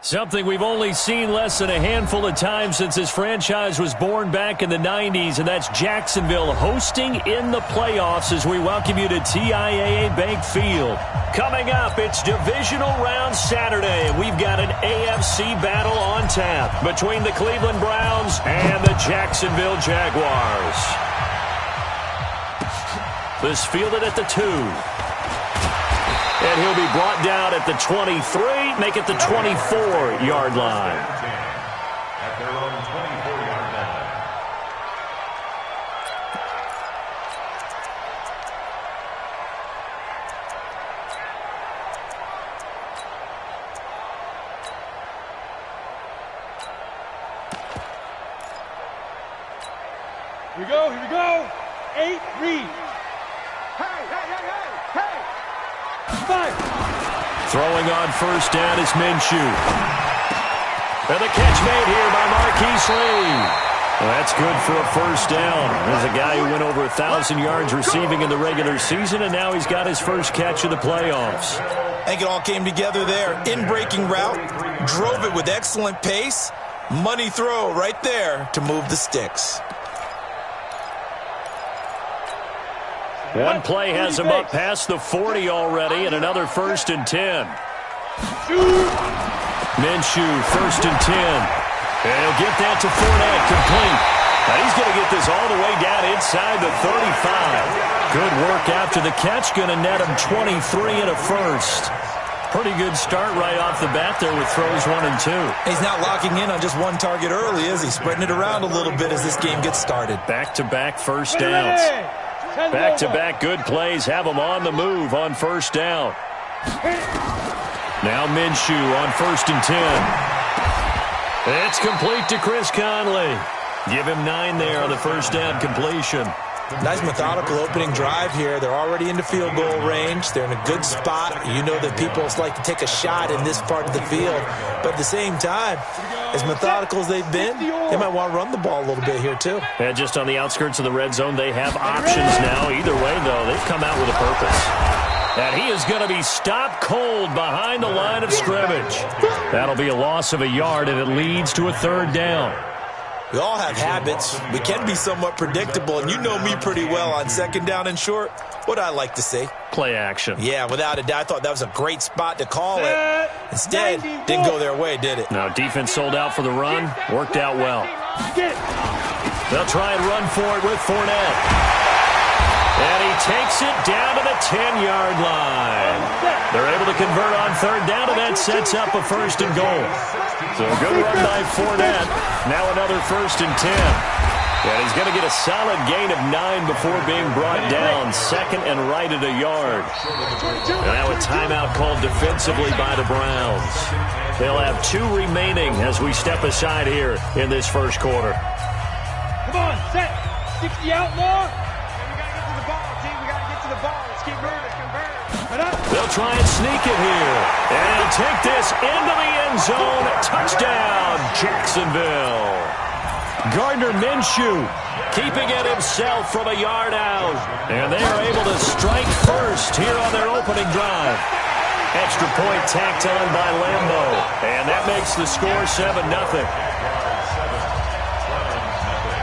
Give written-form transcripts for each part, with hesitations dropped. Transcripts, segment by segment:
Something we've only seen less than a handful of times since this franchise was born back in the 90s, and that's Jacksonville hosting in the playoffs as we welcome you to TIAA Bank Field. Coming up, it's Divisional Round Saturday, and we've got an AFC battle on tap between the Cleveland Browns and the Jacksonville Jaguars. This fielded at the 2. And he'll be brought down at the 23, make it the 24-yard line. At their own 24-yard line. Here we go. 8, read. Hey. 5. Throwing on first down is Minshew. And the catch made here by Marquise Lee. Well, that's good for a first down. There's a guy who went over 1,000 yards receiving in the regular season, and now he's got his first catch of the playoffs. I think it all came together there. In-breaking route, drove it with excellent pace. Money throw right there to move the sticks. One play has him up past the 40 already, and another 1st and 10. Minshew, 1st and 10. And he'll get that to Fournette, complete. Now he's going to get this all the way down inside the 35. Good work after the catch, going to net him 23 and a first. Pretty good start right off the bat there with throws 1 and 2. He's not locking in on just one target early, is he? Spreading it around a little bit as this game gets started. Back-to-back first downs. Back-to-back good plays have them on the move on first down. Now Minshew on 1st and 10. It's complete to Chris Conley. Give him 9 there on the first down completion. Nice methodical opening drive here. They're already into field goal range. They're in a good spot. You know that people like to take a shot in this part of the field. But at the same time, as methodical as they've been, they might want to run the ball a little bit here too. And just on the outskirts of the red zone, they have options now. Either way, though, they've come out with a purpose. And he is going to be stopped cold behind the line of scrimmage. That'll be a loss of a yard, and it leads to a 3rd down. We all have habits. We can be somewhat predictable, and you know me pretty well on 2nd down and short. What I like to say? Play action. Yeah, without a doubt. I thought that was a great spot to call it. Instead, didn't go their way, did it? Now, defense sold out for the run. Worked out well. They'll try and run for it with Fournette. And he takes it down to the 10-yard line. They're able to convert on 3rd down, and that sets up a 1st and goal. So a good run by Fournette. Now another 1st and 10. And he's going to get a solid gain of 9 before being brought down. 2nd and right at a yard. And now a timeout called defensively by the Browns. They'll have 2 remaining as we step aside here in this first quarter. Come on, set. 60 out more. They'll try and sneak it here. And take this into the end zone. Touchdown, Jacksonville. Gardner Minshew keeping it himself from a yard out. And they are able to strike first here on their opening drive. Extra point tacked on by Lambo. And that makes the score 7-0.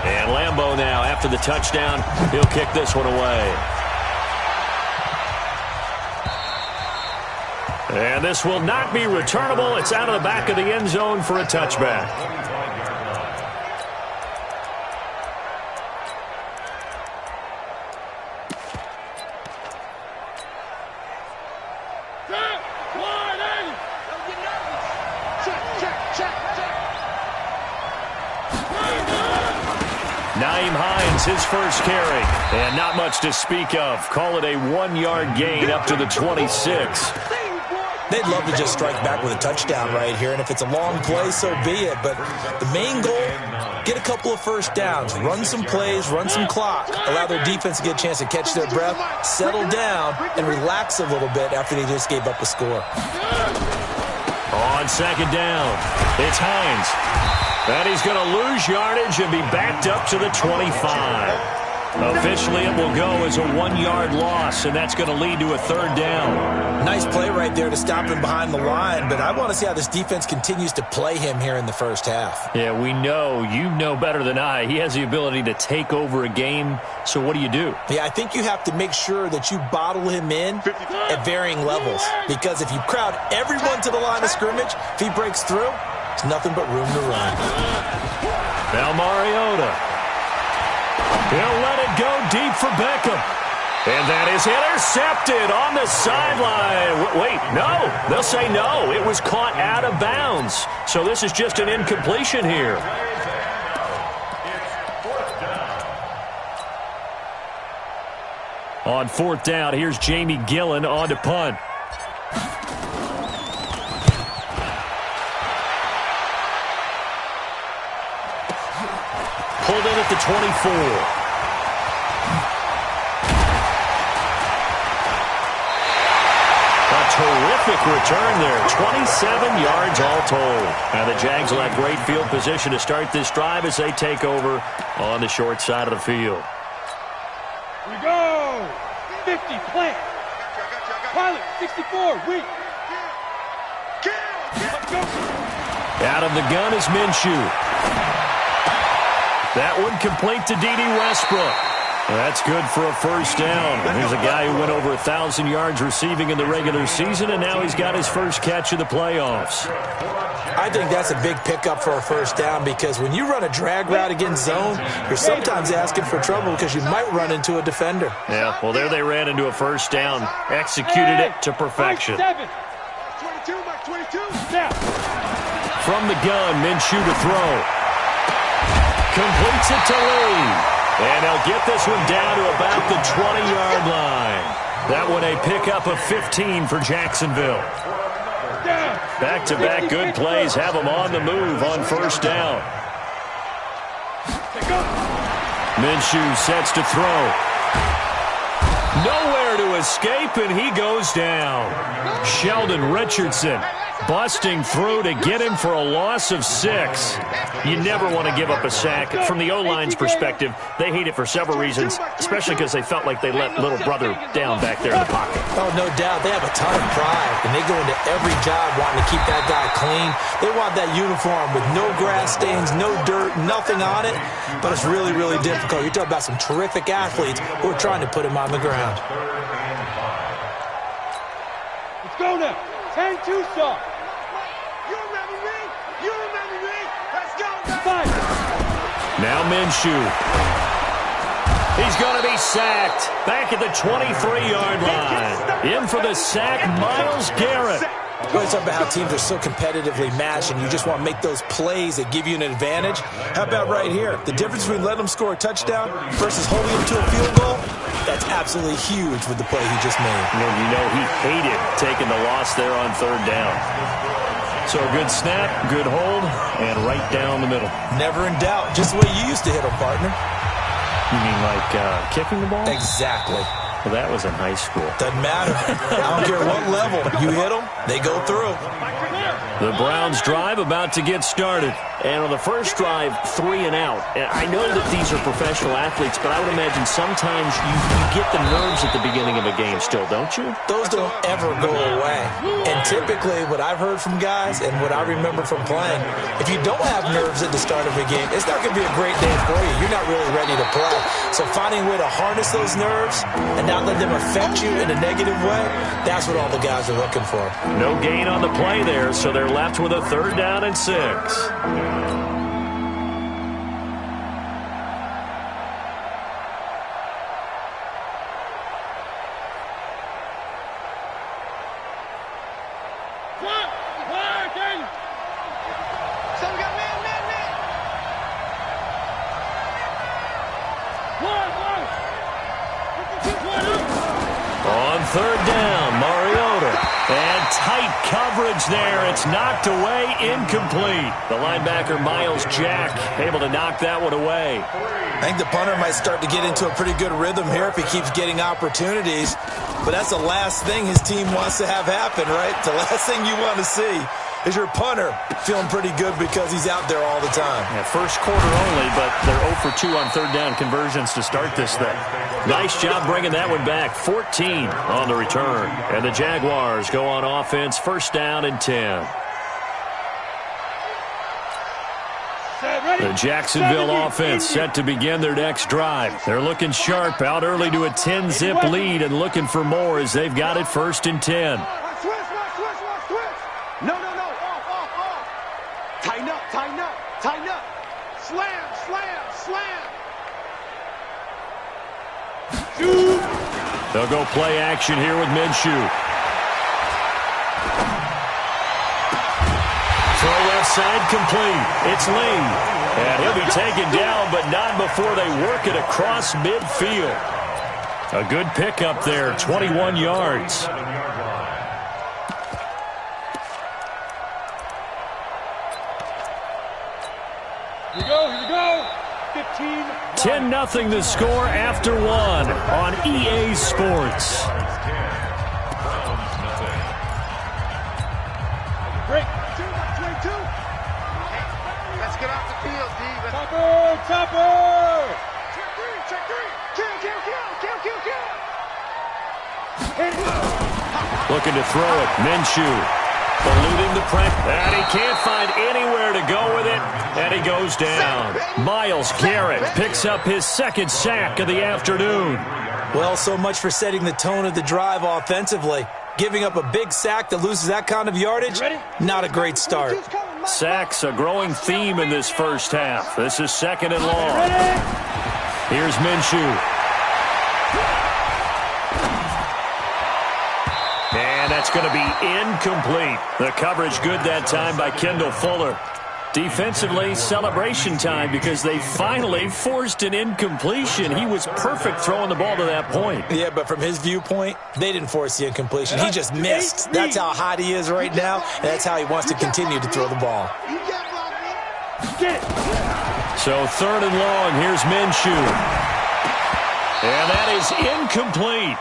And Lambo now, after the touchdown, he'll kick this one away. And this will not be returnable. It's out of the back of the end zone for a touchback. Nyheim Hines, his first carry. And not much to speak of. Call it a 1-yard gain up to the 26. They'd love to just strike back with a touchdown right here, and if it's a long play, so be it. But the main goal, get a couple of first downs, run some plays, run some clock, allow their defense to get a chance to catch their breath, settle down, and relax a little bit after they just gave up a score. On 2nd down, it's Hines. And he's going to lose yardage and be backed up to the 25. Officially, it will go as a 1-yard loss, and that's going to lead to a 3rd down. Nice play right there to stop him behind the line, but I want to see how this defense continues to play him here in the first half. Yeah, we know. You know better than I. He has the ability to take over a game, so what do you do? Yeah, I think you have to make sure that you bottle him in at varying levels, because if you crowd everyone to the line of scrimmage, if he breaks through, there's nothing but room to run. Now Mariota. He'll let it go deep for Beckham. And that is intercepted on the sideline. Wait, no. They'll say no. It was caught out of bounds. So this is just an incompletion here. On 4th down, here's Jamie Gillen on to punt. Pulled in at the 24. Terrific return there. 27 yards all told. Now the Jags will have great field position to start this drive as they take over on the short side of the field. Here we go. 50, plant. Pilot, 64, weak. Out of the gun is Minshew. That one complete to D.D. Westbrook. That's good for a 1st down. Here's a guy who went over 1,000 yards receiving in the regular season, and now he's got his first catch of the playoffs. I think that's a big pickup for a 1st down, because when you run a drag route against zone, you're sometimes asking for trouble because you might run into a defender. Yeah, well, there they ran into a 1st down. Executed it to perfection. 22, Mike 22, snap. From the gun, Minshew to throw. Completes it to Lee. And they'll get this one down to about the 20-yard line. That one a pickup of 15 for Jacksonville. Back-to-back good plays have them on the move on 1st down. Minshew sets to throw. Nowhere to escape, and he goes down. Sheldon Richardson busting through to get him for a loss of 6. You never want to give up a sack. From the O-line's perspective, they hate it for several reasons, especially because they felt like they let little brother down back there in the pocket. Oh, no doubt. They have a ton of pride, and they go into every job wanting to keep that guy clean. They want that uniform with no grass stains, no dirt, nothing on it, but it's really, really difficult. You're talking about some terrific athletes who are trying to put him on the ground. Let's go now. 10-2 stop. Now Minshew. He's going to be sacked. Back at the 23-yard line. In for the sack, Myles Garrett. We always talk about how teams are so competitively matched, and you just want to make those plays that give you an advantage. How about right here? The difference between letting them score a touchdown versus holding them to a field goal, that's absolutely huge with the play he just made. And you know he hated taking the loss there on 3rd down. So a good snap, good hold, and right down the middle. Never in doubt. Just the way you used to hit them, partner. You mean like kicking the ball? Exactly. Well, that was in high school. Doesn't matter. I don't care what level. You hit them, they go through. The Browns drive about to get started. And on the first drive, 3 and out. And I know that these are professional athletes, but I would imagine sometimes you get the nerves at the beginning of a game still, don't you? Those don't ever go away. And typically what I've heard from guys and what I remember from playing, if you don't have nerves at the start of a game, it's not going to be a great day for you. You're not really ready to play. So finding a way to harness those nerves and not let them affect you in a negative way, that's what all the guys are looking for. No gain on the play there, so they're left with a 3rd down and 6. On 3rd down, Mariota. And tight coverage there. It's knocked away, incomplete. The linebacker, Miles Jack, able to knock that one away. I think the punter might start to get into a pretty good rhythm here if he keeps getting opportunities. But that's the last thing his team wants to have happen, right? The last thing you want to see is your punter feeling pretty good because he's out there all the time. Yeah, first quarter only, but they're 0 for 2 on third down conversions to start this thing. Nice job bringing that one back. 14 on the return. And the Jaguars go on offense, first down and 10. The Jacksonville offense set to begin their next drive. They're looking sharp, out early to a 10-zip lead and looking for more as they've got it first and 10. No. Off. Tighten up. Slam. Shoot. They'll go play action here with Minshew. Throw left side complete. It's Lee. And he'll be taken down, but not before they work it across midfield. A good pickup there, 21 yards. Here we go. 15. 10-0 the score after one on EA Sports. Break. 22. Let's get off the field, Steve. Topper. Check three. Kill. Looking to throw it. Minshew. Eluding the pressure. And he can't find anywhere to go with it. And he goes down. Myles Garrett picks up his second sack of the afternoon. Well, so much for setting the tone of the drive offensively. Giving up a big sack that loses that kind of yardage, not a great start. Sacks, a growing theme in this first half. This is second and long. Here's Minshew. And that's going to be incomplete. The coverage good that time by Kendall Fuller. Defensively, celebration time because they finally forced an incompletion. He was perfect throwing the ball to that point. Yeah, but from his viewpoint, they didn't force the incompletion. He just missed. That's how hot he is right now, and that's how he wants to continue to throw the ball. So third and long, here's Minshew. And that is incomplete.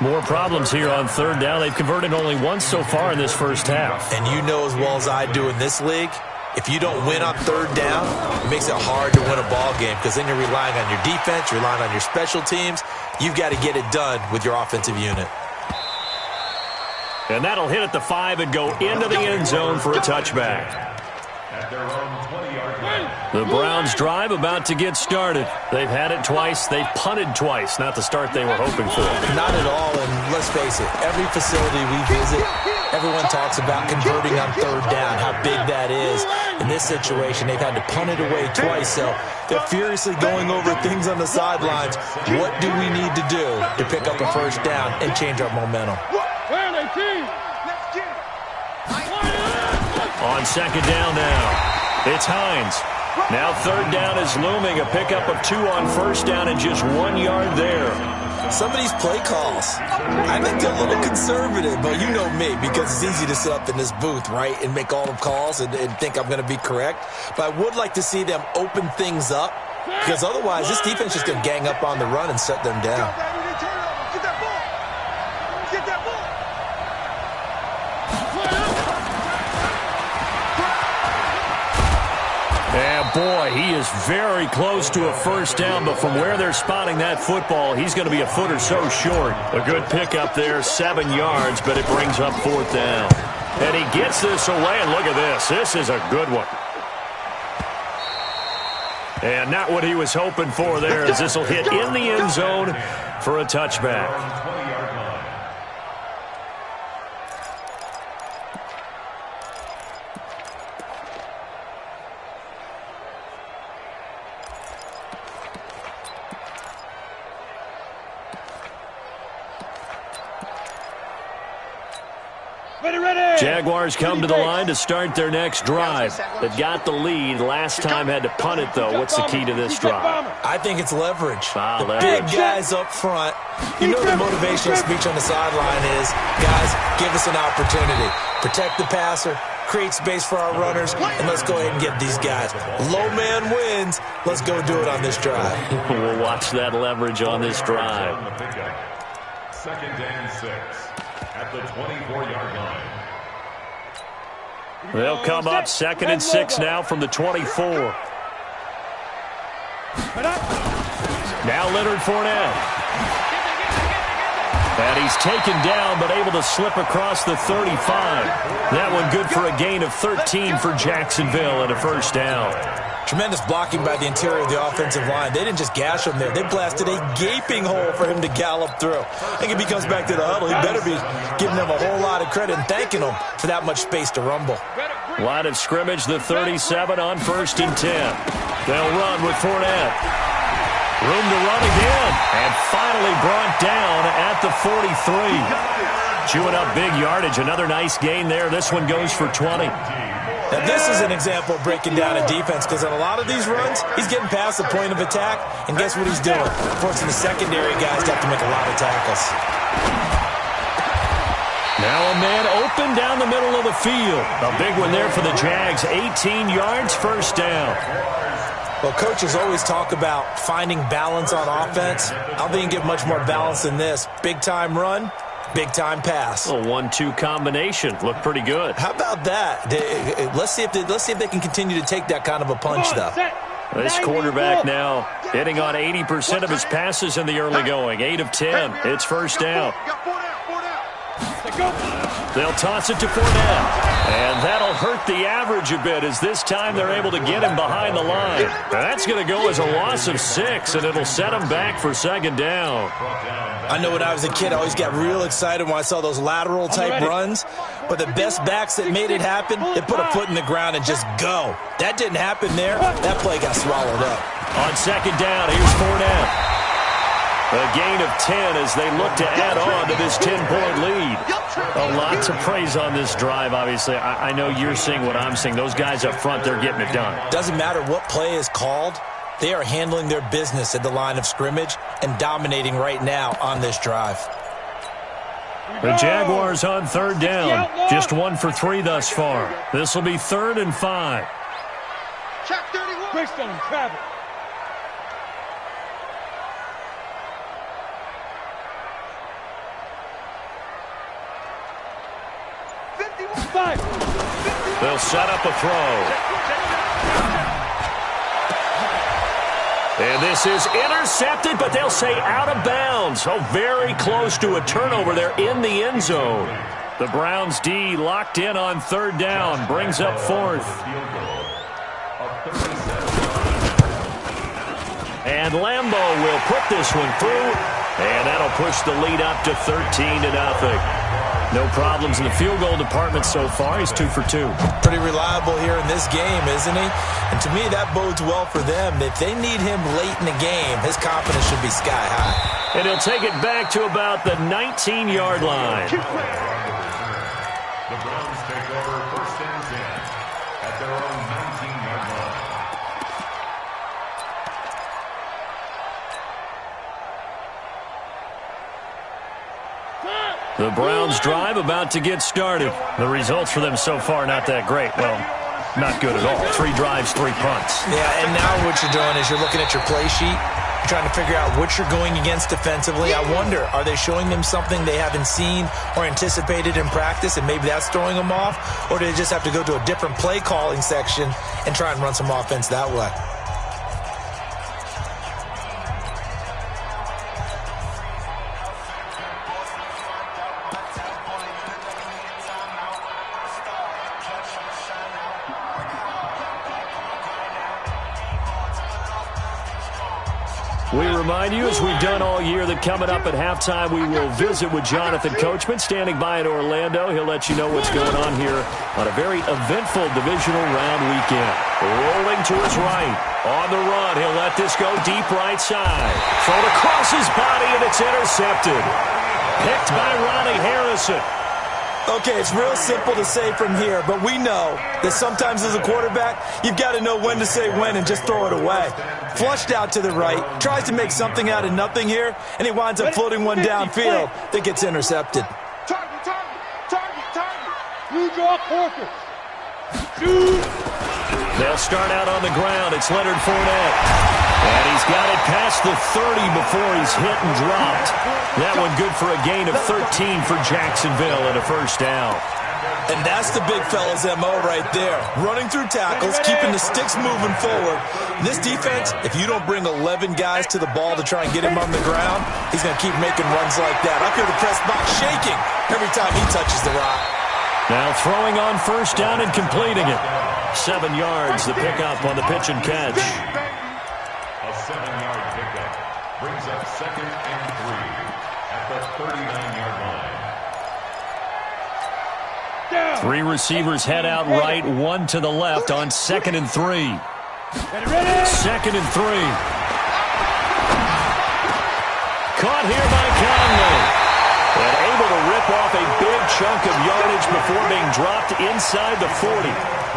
More problems here on third down. They've converted only once so far in this first half. And you know as well as I do in this league, if you don't win on third down, it makes it hard to win a ball game because then you're relying on your defense, you're relying on your special teams. You've got to get it done with your offensive unit. And that'll hit at the 5 and go into the end zone for a touchback. At their own 20-yard line. The Browns drive about to get started. They've had it twice. They've punted twice. Not the start they were hoping for. Not at all, and let's face it, every facility we visit, everyone talks about converting on third down, how big that is. In this situation, they've had to punt it away twice, so they're furiously going over things on the sidelines. What do we need to do to pick up a first down and change our momentum? On second down now, it's Hines. Now third down is looming, a pickup of 2 on first down and just 1 yard there. Some of these play calls, I think they're a little conservative, but you know me, because it's easy to sit up in this booth, right, and make all the calls and think I'm going to be correct. But I would like to see them open things up, because otherwise this defense is just going to gang up on the run and shut them down. And boy, he is very close to a first down, but from where they're spotting that football, he's going to be a foot or so short. A good pickup there, 7 yards, but it brings up fourth down. And he gets this away, and look at this. This is a good one. And not what he was hoping for there, as this will hit in the end zone for a touchback. Jaguars come to the line to start their next drive. They've got the lead. Last time had to punt it, though. What's the key to this drive? I think it's leverage. The big guys up front. You know the motivational speech on the sideline is, guys, give us an opportunity. Protect the passer, create space for our runners, and let's go ahead and get these guys. Low man wins. Let's go do it on this drive. We'll watch that leverage on this drive. Second and 6 at the 24-yard line. They'll come up 2nd and 6 now from the 24. Now Leonard Fournette. And he's taken down, but able to slip across the 35. That one good for a gain of 13 for Jacksonville and a first down. Tremendous blocking by the interior of the offensive line. They didn't just gash him there. They blasted a gaping hole for him to gallop through. I think if he comes back to the huddle, he better be giving them a whole lot of credit and thanking them for that much space to rumble. Line of scrimmage, the 37 on 1st and 10. They'll run with Fournette. Room to run again. And finally brought down at the 43. Chewing up big yardage. Another nice gain there. This one goes for 20. Now, this is an example of breaking down a defense because on a lot of these runs, he's getting past the point of attack, and guess what he's doing? Forcing the secondary guys to have to make a lot of tackles. Now a man open down the middle of the field. A big one there for the Jags. 18 yards, first down. Well, coaches always talk about finding balance on offense. I don't think you get much more balance than this. Big-time run, big-time pass. A 1-2 combination. Looked pretty good. How about that? Let's see if they can continue to take that kind of a punch, though. This quarterback now hitting on 80% of his passes in the early going. 8 of 10. It's first down. They'll toss it to Fournette. And that'll hurt the average a bit as this time they're able to get him behind the line. That's going to go as a loss of 6, and it'll set him back for second down. I know when I was a kid, I always got real excited when I saw those lateral-type runs. But the best backs that made it happen, they put a foot in the ground and just go. That didn't happen there. That play got swallowed up. On second down, here's Fournette. A gain of 10 as they look to add on to this 10-point lead. A lot to praise on this drive, obviously. I know you're seeing what I'm seeing. Those guys up front, they're getting it done. Doesn't matter what play is called. They are handling their business at the line of scrimmage and dominating right now on this drive. The Jaguars on third down. Just 1 for 3 thus far. This will be 3rd and 5. Check 31. Greystone, travel. They'll set up a throw. And this is intercepted, but they'll say out of bounds. Oh, very close to a turnover there in the end zone. The Browns D locked in on third down, brings up 4th. And Lambeau will put this one through, and that'll push the lead up to 13-0. No problems in the field goal department so far. He's 2 for 2. Pretty reliable here in this game, isn't he? And to me, that bodes well for them. If they need him late in the game, his confidence should be sky high. And he'll take it back to about the 19-yard line. The Browns take over 1st and 10 at their own 19-yard line. The Browns drive about to get started. The results for them so far not that great. Well, not good at all. 3 drives, 3 punts. Yeah, and now what you're doing is you're looking at your play sheet, trying to figure out what you're going against defensively. I wonder, are they showing them something they haven't seen or anticipated in practice, and maybe that's throwing them off? Or do they just have to go to a different play calling section and try and run some offense that way? We remind you, as we've done all year, that coming up at halftime, we will visit with Jonathan Coachman, standing by in Orlando. He'll let you know what's going on here on a very eventful divisional round weekend. Rolling to his right. On the run, he'll let this go deep right side. Thrown across his body, and it's intercepted. Picked by Ronnie Harrison. Okay, it's real simple to say from here, but we know that sometimes as a quarterback, you've got to know when to say when and just throw it away. Flushed out to the right, tries to make something out of nothing here, and he winds up floating one downfield that gets intercepted. Target. Blue draw quarter. They'll start out on the ground. It's Leonard Fournette. And he's got it past the 30 before he's hit and dropped. That one good for a gain of 13 for Jacksonville and a first down. And that's the big fella's MO right there. Running through tackles, keeping the sticks moving forward. This defense, if you don't bring 11 guys to the ball to try and get him on the ground, he's going to keep making runs like that. I feel the press box shaking every time he touches the rock. Now throwing on first down and completing it. 7 yards, the pickup on the pitch and catch. A 7-yard pickup brings up 2nd and 3 at the 39-yard line. 3 receivers head out right, 1 to the left on 2nd and 3. 2nd and 3. Caught here by Conley. And able to rip off a big chunk of yardage before being dropped inside the 40.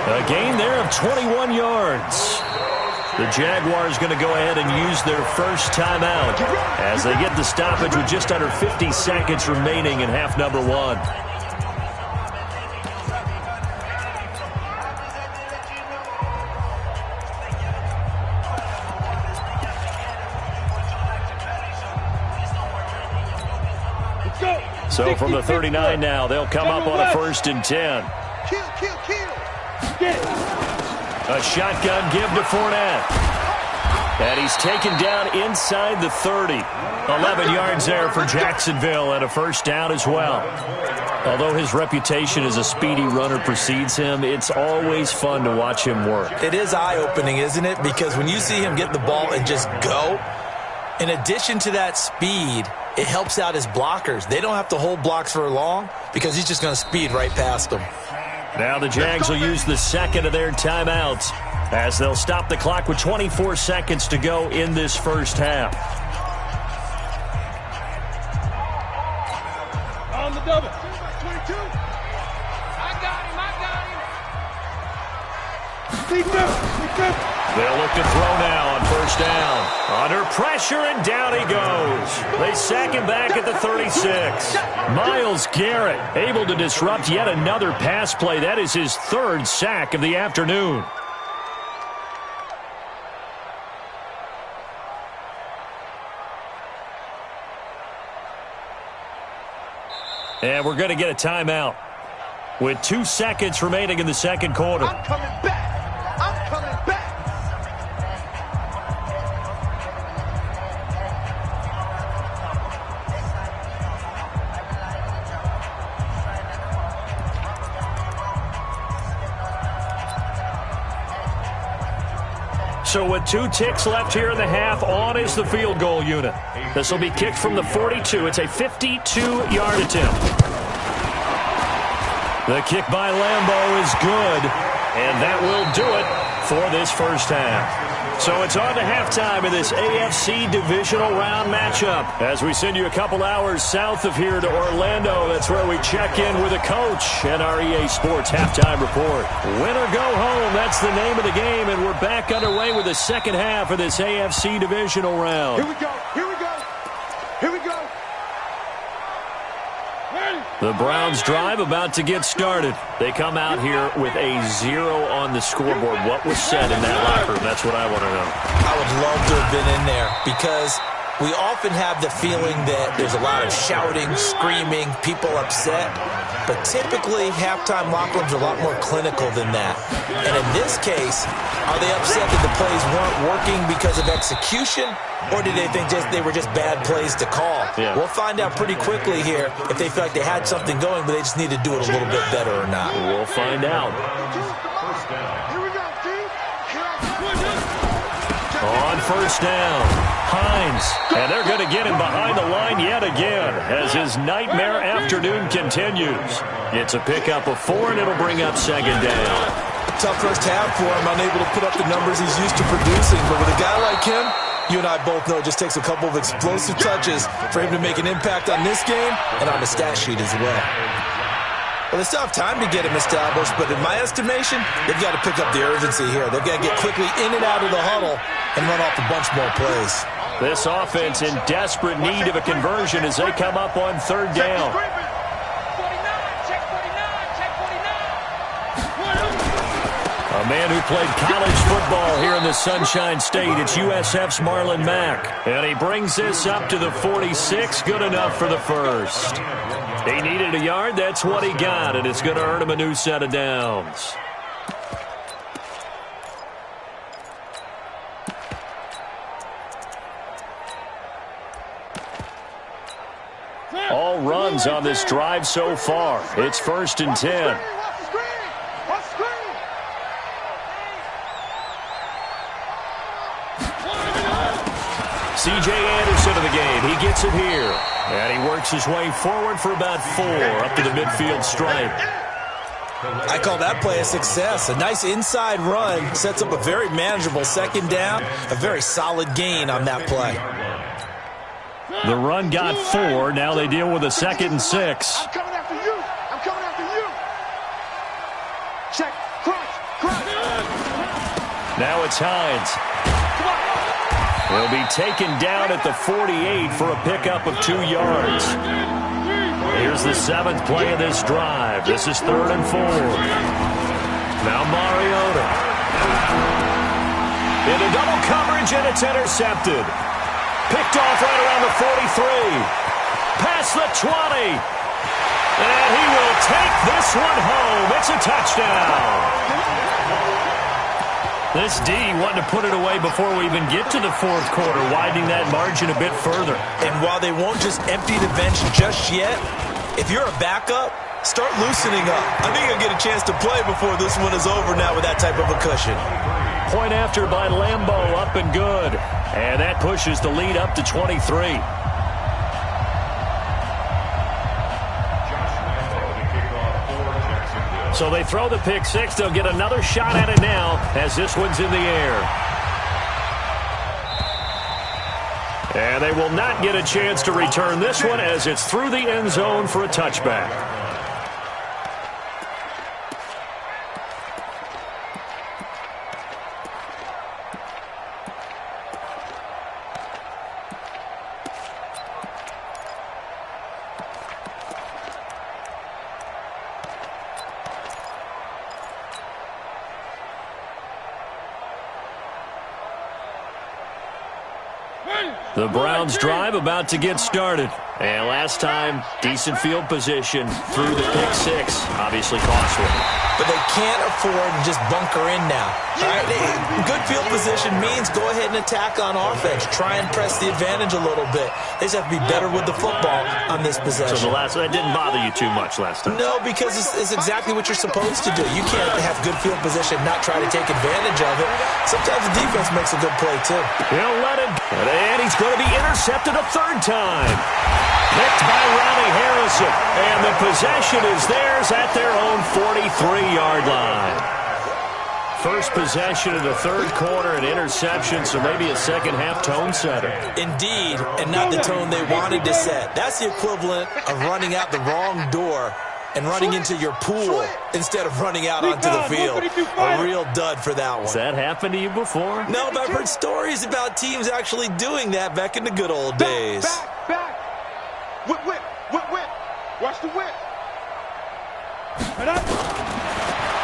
A gain there of 21 yards. The Jaguars going to go ahead and use their first timeout as they get the stoppage with just under 50 seconds remaining in half number 1. So from the 39 now, they'll come up on a 1st and 10. A shotgun give to Fournette. And he's taken down inside the 30. 11 yards there for Jacksonville and a 1st down as well. Although his reputation as a speedy runner precedes him, it's always fun to watch him work. It is eye-opening, isn't it? Because when you see him get the ball and just go, in addition to that speed, it helps out his blockers. They don't have to hold blocks for long because he's just going to speed right past them. Now the Jags will use the 2nd of their timeouts as they'll stop the clock with 24 seconds to go in this first half. On the double. 22. I got him. Deep up. They'll look to throw now on 1st down. Under pressure, and down he goes. They sack him back at the 36. Myles Garrett able to disrupt yet another pass play. That is his 3rd sack of the afternoon. And we're going to get a timeout with 2 seconds remaining in the 2nd quarter. I'm coming back. So with 2 ticks left here in the half, on is the field goal unit. This will be kicked from the 42. It's a 52-yard attempt. The kick by Lambeau is good, and that will do it for this first half. So it's on to halftime in this AFC divisional round matchup as we send you a couple hours south of here to Orlando. That's where we check in with a coach and our EA Sports halftime report. Win or go home, that's the name of the game, and we're back underway with the 2nd half of this AFC divisional round. Here we go. The Browns drive about to get started. They come out here with a 0 on the scoreboard. What was said in that locker room? That's what I want to know. I would love to have been in there because we often have the feeling that there's a lot of shouting, screaming, people upset. But typically, halftime locker rooms are a lot more clinical than that. And in this case, are they upset that the plays weren't working because of execution? Or did they think they were just bad plays to call? Yeah. We'll find out pretty quickly here if they feel like they had something going, but they just need to do it a little bit better or not. We'll find out. On 1st down, Hines. And they're going to get him behind the line yet again as his nightmare afternoon continues. It's a pickup of 4, and it'll bring up 2nd down. Tough first half for him, unable to put up the numbers he's used to producing. But with a guy like him, you and I both know it just takes a couple of explosive touches for him to make an impact on this game and on the stat sheet as well. Well, they still have time to get him established, but in my estimation, they've got to pick up the urgency here. They've got to get quickly in and out of the huddle and run off a bunch more plays. This offense in desperate need of a conversion as they come up on 3rd down. A man who played college football here in the Sunshine State. It's USF's Marlon Mack. And he brings this up to the 46. Good enough for the 1st. He needed a yard. That's what he got, and it's going to earn him a new set of downs. All runs on this drive so far. It's 1st and 10. C.J. Anderson of the game. He gets it here. And he works his way forward for about 4 up to the midfield stripe. I call that play a success. A nice inside run sets up a very manageable 2nd down. A very solid gain on that play. The run got 4. Now they deal with a 2nd and 6. I'm coming after you. I'm coming after you. Check. Crunch. Now it's Hines. He'll be taken down at the 48 for a pickup of 2 yards. Here's the 7th play of this drive. This is 3rd and 4. Now Mariota. Into double coverage, and it's intercepted. Picked off right around the 43. Past the 20. And he will take this one home. It's a touchdown. This D wanting to put it away before we even get to the 4th quarter, widening that margin a bit further. And while they won't just empty the bench just yet, if you're a backup, start loosening up. I think you'll get a chance to play before this one is over now with that type of a cushion. Point after by Lambeau, up and good. And that pushes the lead up to 23. So they throw the pick 6. They'll get another shot at it now as this one's in the air. And they will not get a chance to return this one as it's through the end zone for a touchback. The Browns drive about to get started. And last time, decent field position through the pick 6. Obviously costly. But they can't afford to just bunker in now. All right? Good field position means go ahead and attack on offense. Try and press the advantage a little bit. They just have to be better with the football on this possession. So that didn't bother you too much last time? No, because it's exactly what you're supposed to do. You can't have good field position, not try to take advantage of it. Sometimes the defense makes a good play, too. He'll let it. And he's going to be intercepted a 3rd time. Picked by Ronnie Harrison. And the possession is theirs at their own 43-yard line. First possession of the 3rd quarter, an interception, so maybe a second-half tone setter. Indeed, and not the tone they wanted to set. That's the equivalent of running out the wrong door and running into your pool instead of running out onto the field. A real dud for that one. Has that happened to you before? No, but I've heard stories about teams actually doing that back in the good old days. Back. Whip. Watch the whip.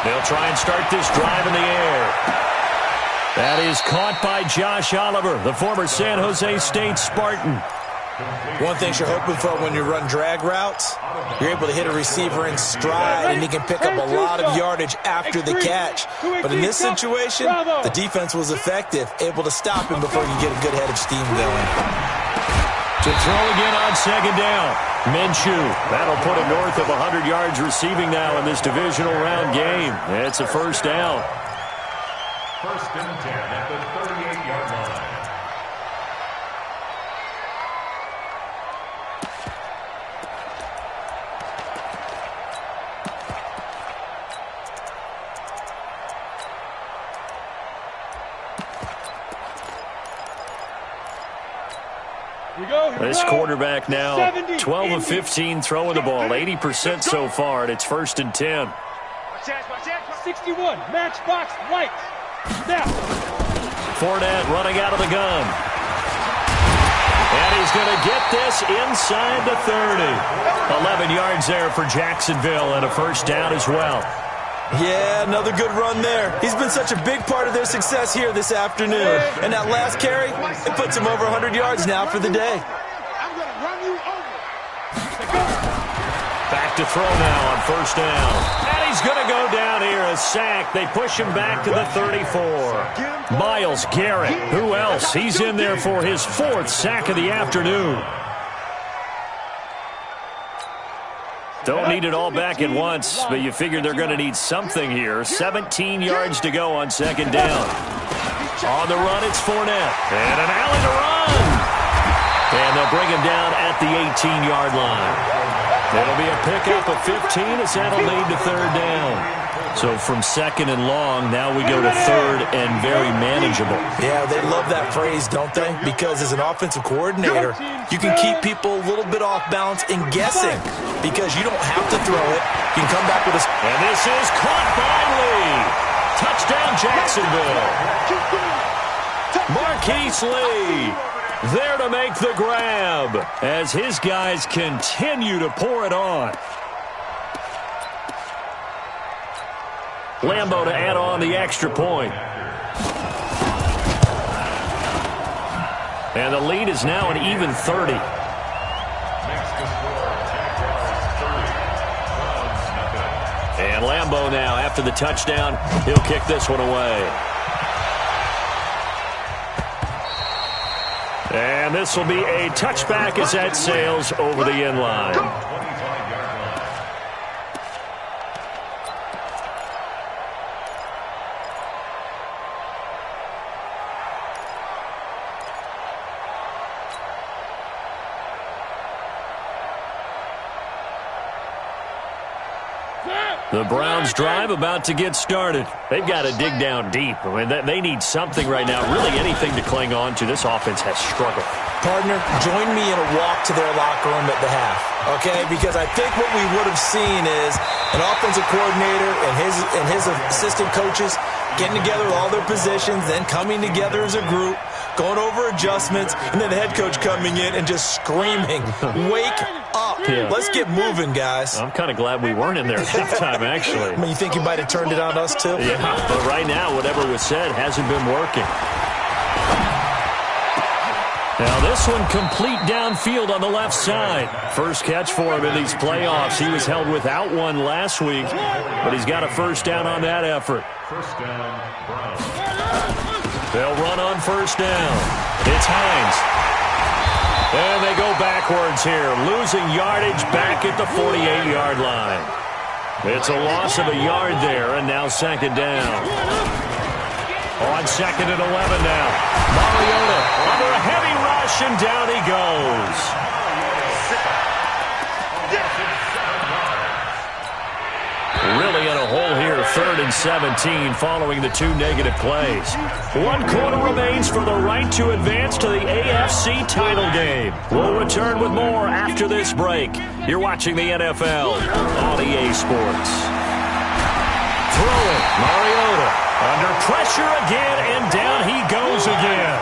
They'll try and start this drive in the air. That is caught by Josh Oliver, the former San Jose State Spartan. One thing you're hoping for when you run drag routes, you're able to hit a receiver in stride, and he can pick up a lot of yardage after the catch. But in this situation, the defense was effective, able to stop him before you get a good head of steam going. To throw again on 2nd down. Minshew. That'll put him north of 100 yards receiving now in this divisional round game. It's a 1st down. 1st and 10 at the 38-yard line. This quarterback now 12 of 15 throwing the ball, 80% so far, and it's 1st and 10. 61, matchbox right. Now. Fournette running out of the gun. And he's going to get this inside the 30. 11 yards there for Jacksonville and a 1st down as well. Yeah, another good run there. He's been such a big part of their success here this afternoon. And that last carry, it puts him over 100 yards now for the day. I'm going to run you over. back to throw now on first down. And he's going to go down here, a sack. They push him back to the 34. Myles Garrett, who else? He's in there for his 4th sack of the afternoon. Don't need it all back at once, but you figure they're going to need something here. 17 yards to go on second down. On the run, it's Fournette. And an alley to run. And they'll bring him down at the 18-yard line. It'll be a pickup of 15 as that'll lead to third down. So from second and long, now we go to third and very manageable. Yeah, they love that phrase, don't they? Because as an offensive coordinator, you can keep people a little bit off balance and guessing because you don't have to throw it. You can come back with a... And this is caught by Lee. Touchdown, Jacksonville. Marquise Lee there to make the grab as his guys continue to pour it on. Lambo to add on the extra point. And the lead is now an even 30. And Lambo now, after the touchdown, he'll kick this one away. And this will be a touchback as that sails over the end line. The Browns drive about to get started. They've got to dig down deep. I mean, they need something right now, really anything to cling on to. This offense has struggled. Partner, join me in a walk to their locker room at the half, okay? Because I think what we would have seen is an offensive coordinator and his assistant coaches getting together with all their positions, then coming together as a group, going over adjustments, and then the head coach coming in and just screaming, wake up. Yeah. Let's get moving, guys. I'm kind of glad we weren't in there at halftime, actually. I mean, you think you might have turned it on us, too? Yeah, but right now, whatever was said hasn't been working. Now this one complete downfield on the left side. First catch for him in these playoffs. He was held without one last week, but he's got a first down on that effort. First down, Browns. They'll run on first down. It's Hines. And they go backwards here, losing yardage back at the 48-yard line. It's a loss of a yard there, and now second down. On second and 11 now. Mariota under a heavy rush, and down he goes. Really in a hole here, 3rd and 17 following the 2 negative plays. 1 quarter remains for the right to advance to the AFC title game. We'll return with more after this break. You're watching the NFL on EA Sports. Throw it, Mariota. Under pressure again, and down he goes again.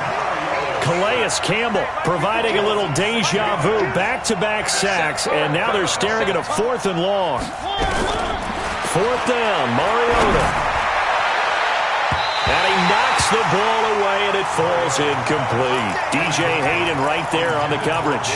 Calais Campbell providing a little deja vu, back-to-back sacks, and now they're staring at a 4th and long. 4th down, Mariota. And he knocks the ball away, and it falls incomplete. DJ Hayden right there on the coverage.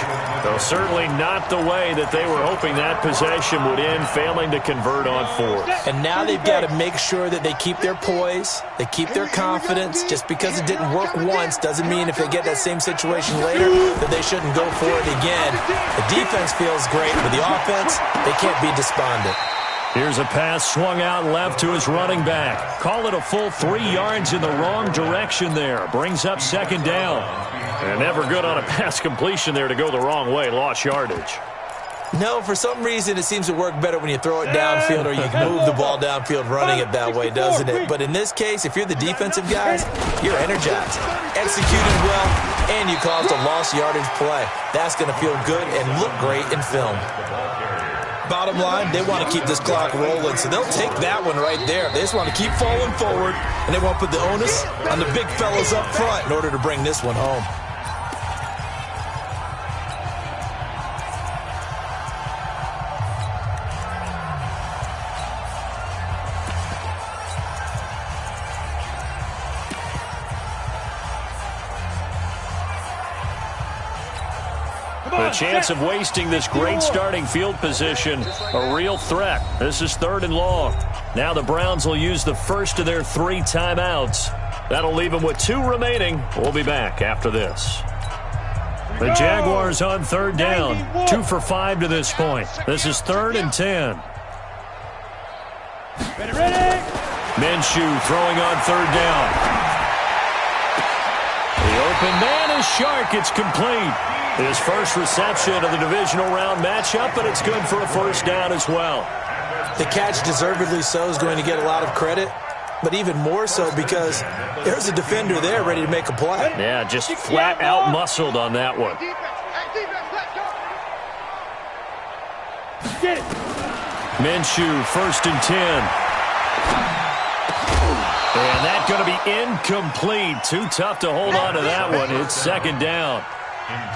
Though certainly not the way that they were hoping that possession would end, failing to convert on 4th. And now they've got to make sure that they keep their poise, they keep their confidence. Just because it didn't work once doesn't mean if they get that same situation later that they shouldn't go for it again. The defense feels great, but the offense, they can't be despondent. Here's a pass swung out left to his running back. Call it a full 3 yards in the wrong direction there. Brings up second down. And never good on a pass completion there to go the wrong way. Lost yardage. No, for some reason it seems to work better when you throw it downfield or you can move the ball downfield running it that way, doesn't it? But in this case, if you're the defensive guys, you're energized, executing well, and you caused a lost yardage play. That's going to feel good and look great in film. Bottom line, they want to keep this clock rolling, so they'll take that one right there. They just want to keep falling forward, and they want to put the onus on the big fellas up front in order to bring this one home. The chance of wasting this great starting field position, a real threat. This is 3rd and long. Now the Browns will use the first of their 3 timeouts. That'll leave them with 2 remaining. We'll be back after this. The Jaguars on 3rd down. 2 for 5 to this point. This is 3rd and 10. Ready. Minshew throwing on 3rd down. The open man is Shark. It's complete. His first reception of the divisional round matchup, but it's good for a first down as well. The catch, deservedly so, is going to get a lot of credit, but even more so because there's a defender there ready to make a play. Yeah, just flat out muscled on that one. Get it. Minshew, 1st and 10. And that's going to be incomplete. Too tough to hold on to that one. It's 2nd down.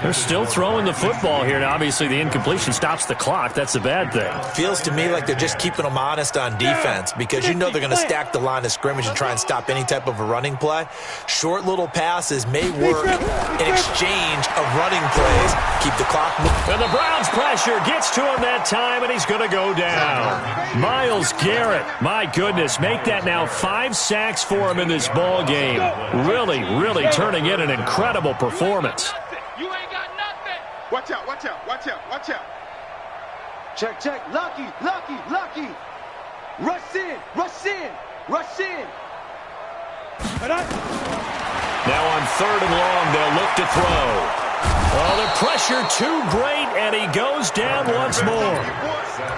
They're still throwing the football here. Now, obviously, the incompletion stops the clock. That's a bad thing. Feels to me like they're just keeping them honest on defense because you know they're going to stack the line of scrimmage and try and stop any type of a running play. Short little passes may work in exchange of running plays. Keep the clock moving. And the Browns pressure gets to him that time, and he's going to go down. Myles Garrett, my goodness, make that now 5 sacks for him in this ball game. Really, really turning in an incredible performance. You ain't got nothing. Watch out, watch out, watch out, watch out. Check, check. Lucky. Rush in. Now on 3rd and long, they'll look to throw. Oh, the pressure too great, and he goes down once more.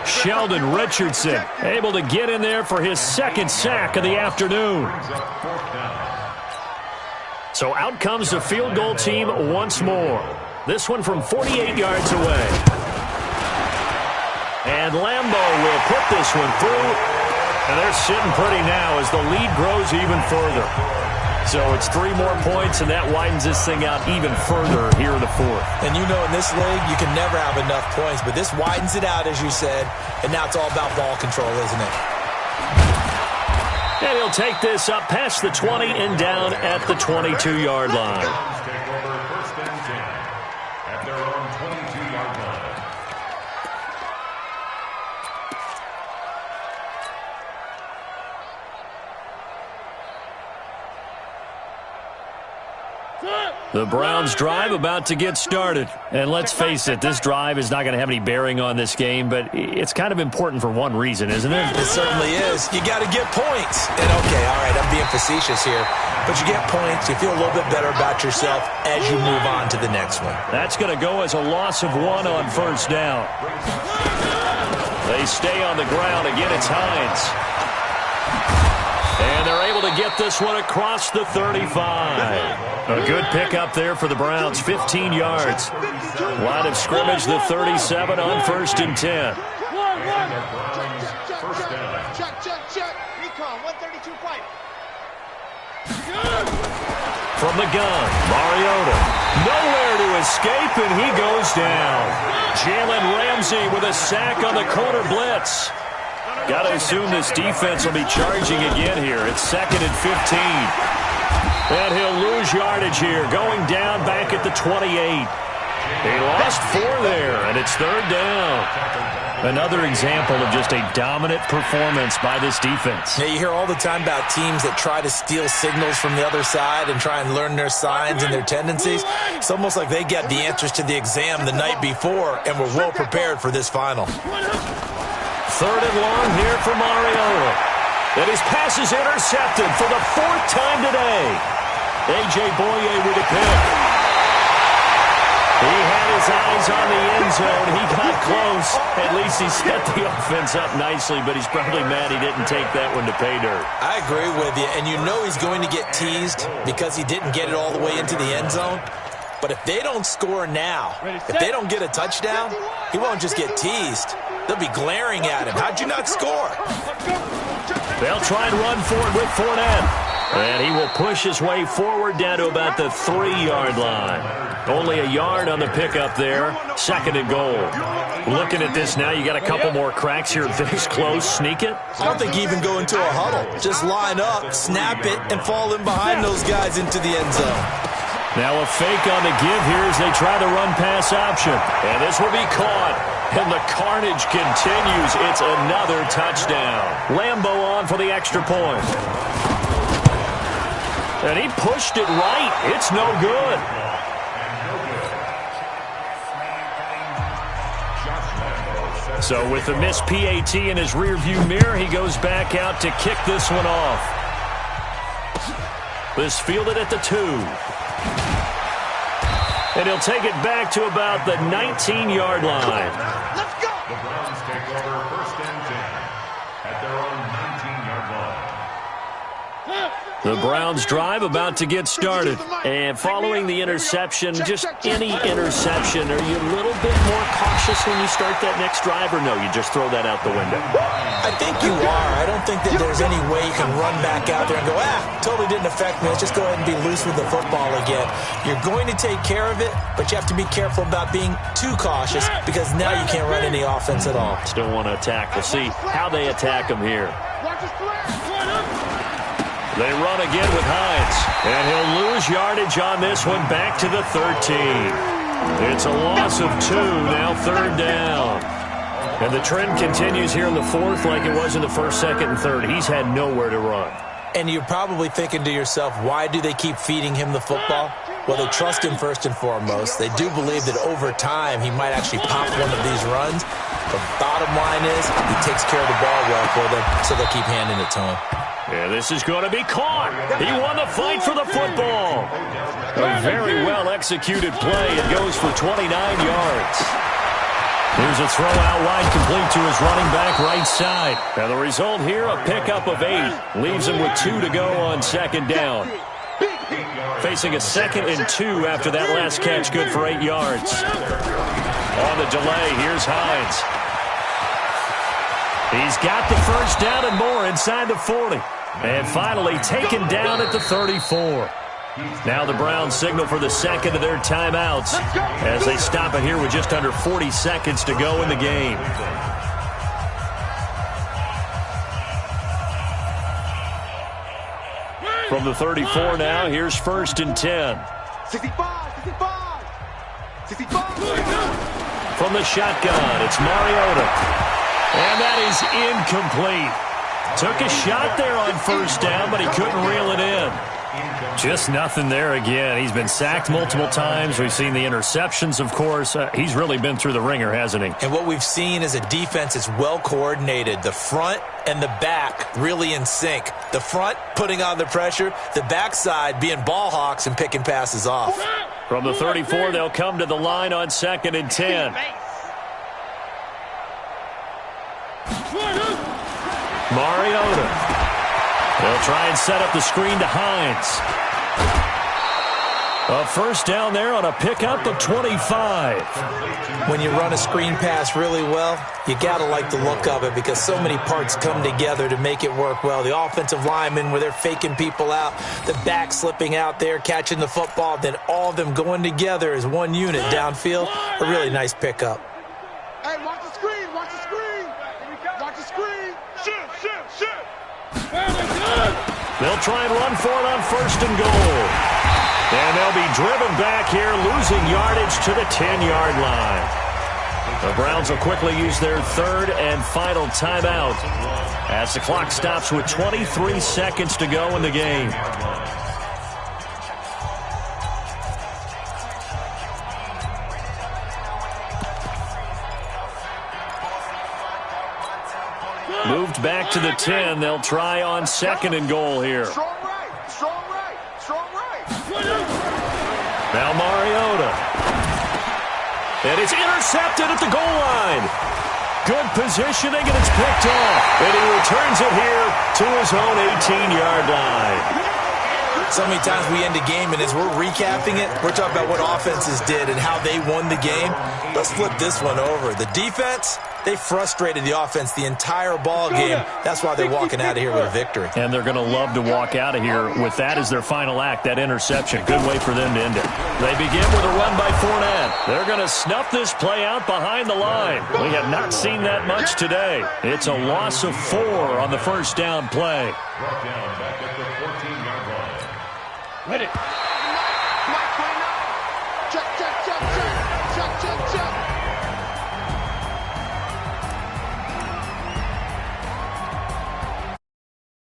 Sheldon Richardson able to get in there for his 2nd sack of the afternoon. So out comes the field goal team once more. This one from 48 yards away. And Lambeau will put this one through. And they're sitting pretty now as the lead grows even further. So it's 3 more points, and that widens this thing out even further here in the 4th. And you know in this league, you can never have enough points, but this widens it out, as you said, and now it's all about ball control, isn't it? And he'll take this up past the 20 and down at the 22-yard line. Take over 1st and 10 at their own 22-yard line. The Browns drive about to get started. And let's face it, this drive is not going to have any bearing on this game, but it's kind of important for one reason, isn't it? It certainly is. You got to get points. And okay, all right, I'm being facetious here, but you get points, you feel a little bit better about yourself as you move on to the next one. That's going to go as a loss of 1 on 1st down. They stay on the ground. Again, it's Hines. And they're able to get this one across the 35. A good pickup there for the Browns, 15 yards. Line of scrimmage, the 37 on 1st and 10. Check. Recon, 132 fight. From the gun, Mariota. Nowhere to escape, and he goes down. Jalen Ramsey with a sack on the corner blitz. Got to assume this defense will be charging again here. It's 2nd and 15. And he'll lose yardage here, going down back at the 28. He lost 4 there, and it's 3rd down. Another example of just a dominant performance by this defense. Now, you hear all the time about teams that try to steal signals from the other side and try and learn their signs and their tendencies. It's almost like they get the answers to the exam the night before and were well prepared for this final. 3rd and long here for Mariota. And his pass is intercepted for the 4th time today. A.J. Boye with a pick. He had his eyes on the end zone. He got close. At least he set the offense up nicely, but he's probably mad he didn't take that one to pay dirt. I agree with you, and you know he's going to get teased because he didn't get it all the way into the end zone. But if they don't score now, if they don't get a touchdown, he won't just get teased. They'll be glaring at him. How'd you not score? They'll try and run for it with Fournette. And he will push his way forward down to about the 3-yard line. Only a yard on the pickup there. 2nd and goal. Looking at this now, you got a couple more cracks here. This close, sneak it. I don't think you even go into a huddle. Just line up, snap it, and fall in behind those guys into the end zone. Now a fake on the give here as they try the run-pass option. And this will be caught. And the carnage continues. It's another touchdown. Lambo on for the extra point. And he pushed it right. It's no good. So with the missed PAT in his rearview mirror, he goes back out to kick this one off. This fielded at the 2. And he'll take it back to about the 19-yard line. Let's go. The Browns take over 1st and 10 at their own 19-yard line. The Browns drive about to get started. And following the interception, just any interception, are you a little bit more cautious when you start that next drive, or no, you just throw that out the window? I think you are. I don't think that there's any way you can run back out there and go, totally didn't affect me. Let's just go ahead and be loose with the football again. You're going to take care of it, but you have to be careful about being too cautious because now you can't run any offense at all. Still want to attack. We'll see how they attack him here. They run again with Hines, and he'll lose yardage on this one back to the 13. It's a loss of 2, now 3rd down. And the trend continues here in the 4th like it was in the 1st, 2nd, and 3rd. He's had nowhere to run. And you're probably thinking to yourself, why do they keep feeding him the football? Well, they trust him first and foremost. They do believe that over time he might actually pop one of these runs. The bottom line is he takes care of the ball well for them, so they'll keep handing it to him. Yeah, this is going to be caught. He won the fight for the football. A very well-executed play. It goes for 29 yards. Here's a throw out wide, complete to his running back right side. Now the result here, a pickup of 8. Leaves him with 2 to go on 2nd down. Facing a 2nd and 2 after that last catch, good for 8 yards. On the delay, here's Hines. He's got the 1st down and more inside the 40. And finally taken down at the 34. Now the Browns signal for the 2nd of their timeouts as they stop it here with just under 40 seconds to go in the game. From the 34 now, here's 1st and 10. 65. From the shotgun, it's Mariota. And that is incomplete. Took a shot there on 1st down, but he couldn't reel it in. Just nothing there again. He's been sacked multiple times. We've seen the interceptions, of course. He's really been through the ringer, hasn't he? And what we've seen is a defense that's well coordinated. The front and the back really in sync. The front putting on the pressure, the backside being ball hawks and picking passes off. From the 34, they'll come to the line on 2nd and 10. Mariota. They'll try and set up the screen to Hines. A 1st down there on a pickup of 25. When you run a screen pass really well, you got to like the look of it because so many parts come together to make it work well. The offensive linemen, where they're faking people out, the back slipping out there, catching the football, then all of them going together as one unit downfield. A really nice pickup. Hey, watch the screen. Watch the screen. Watch the screen. Shoot. They'll try and run for it on 1st and goal. And they'll be driven back here, losing yardage to the 10-yard line. The Browns will quickly use their 3rd and final timeout as the clock stops with 23 seconds to go in the game. Moved back to the 10. They'll try on 2nd and goal here. Strong right. Now Mariota. And it's intercepted at the goal line. Good positioning, and it's picked off. And he returns it here to his own 18-yard line. So many times we end a game, and as we're recapping it, we're talking about what offenses did and how they won the game. Let's flip this one over. The defense, they frustrated the offense the entire ball game. That's why they're walking out of here with a victory. And they're going to love to walk out of here with that as their final act, that interception. Good way for them to end it. They begin with a run by Fournette. They're going to snuff this play out behind the line. We have not seen that much today. It's a loss of 4 on the 1st down play. Brought down back at the 14-yard line. Hit it.